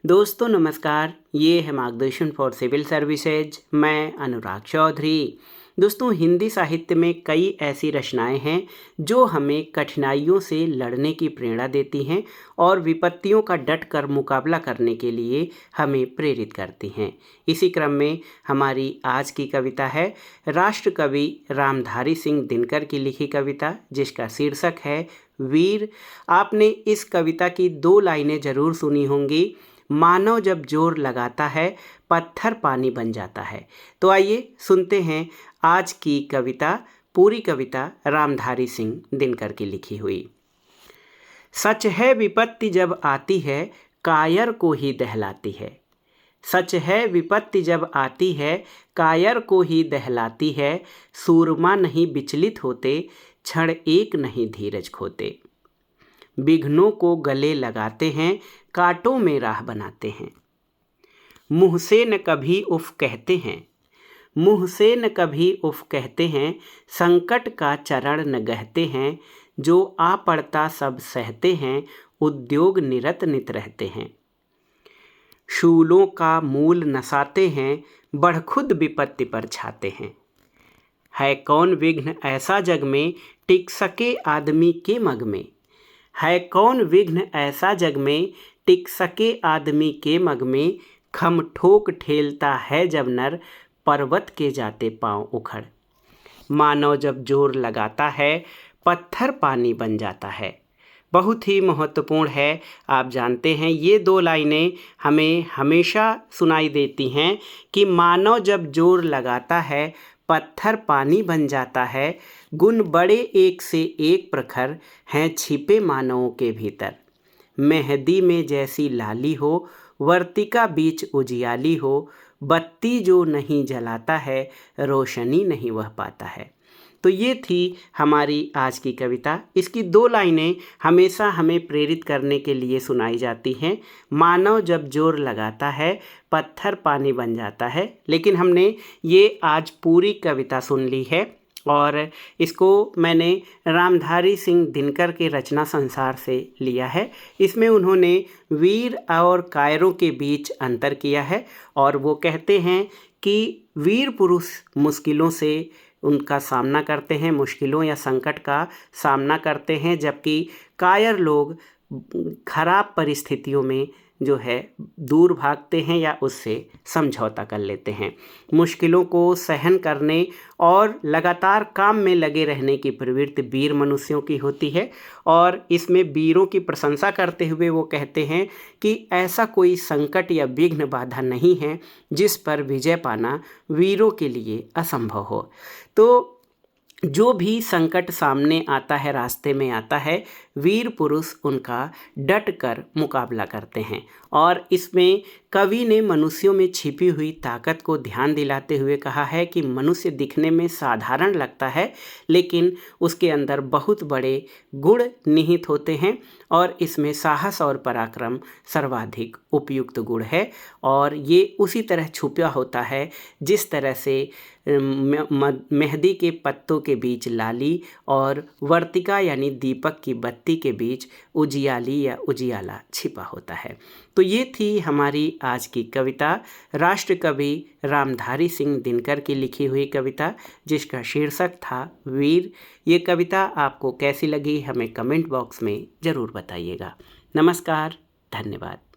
दोस्तों नमस्कार, ये है मार्गदर्शन फॉर सिविल सर्विसेज। मैं अनुराग चौधरी। दोस्तों, हिंदी साहित्य में कई ऐसी रचनाएं हैं जो हमें कठिनाइयों से लड़ने की प्रेरणा देती हैं और विपत्तियों का डट कर मुकाबला करने के लिए हमें प्रेरित करती हैं। इसी क्रम में हमारी आज की कविता है राष्ट्र कवि रामधारी सिंह दिनकर की लिखी कविता, जिसका शीर्षक है वीर। आपने इस कविता की 2 लाइनें जरूर सुनी होंगी। मानव जब जोर लगाता है, पत्थर पानी बन जाता है। तो आइए सुनते हैं आज की कविता। पूरी कविता रामधारी सिंह दिनकर की लिखी हुई। सच है विपत्ति जब आती है, कायर को ही दहलाती है। सच है विपत्ति जब आती है, कायर को ही दहलाती है। सूरमा नहीं विचलित होते, क्षण एक नहीं धीरज खोते। विघ्नों को गले लगाते हैं, कांटों में राह बनाते हैं। मुँह से न कभी उफ कहते हैं, मुँह से न कभी उफ कहते हैं। संकट का चरण न गहते हैं, जो आ पड़ता सब सहते हैं। उद्योग निरत नित रहते हैं। शूलों का मूल नसाते हैं, बढ़ खुद विपत्ति पर छाते हैं। है कौन विघ्न ऐसा जग में, टिक सके आदमी के मग में। है कौन विघ्न ऐसा जग में, टिक सके आदमी के मग में। खम ठोक ठेलता है जब नर, पर्वत के जाते पांव उखड़। मानव जब जोर लगाता है, पत्थर पानी बन जाता है। बहुत ही महत्वपूर्ण है। आप जानते हैं ये 2 लाइनें हमें हमेशा सुनाई देती हैं कि मानव जब जोर लगाता है, पत्थर पानी बन जाता है। गुण बड़े एक से एक प्रखर हैं छिपे मानवों के भीतर। मेहंदी में जैसी लाली हो, वर्तिका बीच उजियाली हो। बत्ती जो नहीं जलाता है, रोशनी नहीं वह पाता है। तो ये थी हमारी आज की कविता। इसकी 2 लाइनें हमेशा हमें प्रेरित करने के लिए सुनाई जाती हैं। मानव जब जोर लगाता है, पत्थर पानी बन जाता है। लेकिन हमने ये आज पूरी कविता सुन ली है और इसको मैंने रामधारी सिंह दिनकर के रचना संसार से लिया है। इसमें उन्होंने वीर और कायरों के बीच अंतर किया है और वो कहते हैं कि वीर पुरुष मुश्किलों से उनका सामना करते हैं, मुश्किलों या संकट का सामना करते हैं, जबकि कायर लोग खराब परिस्थितियों में जो है दूर भागते हैं या उससे समझौता कर लेते हैं। मुश्किलों को सहन करने और लगातार काम में लगे रहने की प्रवृत्ति वीर मनुष्यों की होती है और इसमें वीरों की प्रशंसा करते हुए वो कहते हैं कि ऐसा कोई संकट या विघ्न बाधा नहीं है जिस पर विजय पाना वीरों के लिए असंभव हो। तो जो भी संकट सामने आता है, रास्ते में आता है, वीर पुरुष उनका डट कर मुकाबला करते हैं। और इसमें कवि ने मनुष्यों में छिपी हुई ताकत को ध्यान दिलाते हुए कहा है कि मनुष्य दिखने में साधारण लगता है, लेकिन उसके अंदर बहुत बड़े गुण निहित होते हैं और इसमें साहस और पराक्रम सर्वाधिक उपयुक्त गुण है। और ये उसी तरह छुपा होता है जिस तरह से मेहंदी के पत्तों के बीच लाली और वर्तिका यानी दीपक की बत्ती के बीच उजियाली या उजियाला छिपा होता है। तो ये थी हमारी आज की कविता, राष्ट्र कवि रामधारी सिंह दिनकर की लिखी हुई कविता, जिसका शीर्षक था वीर। ये कविता आपको कैसी लगी हमें कमेंट बॉक्स में ज़रूर बताइएगा। नमस्कार, धन्यवाद।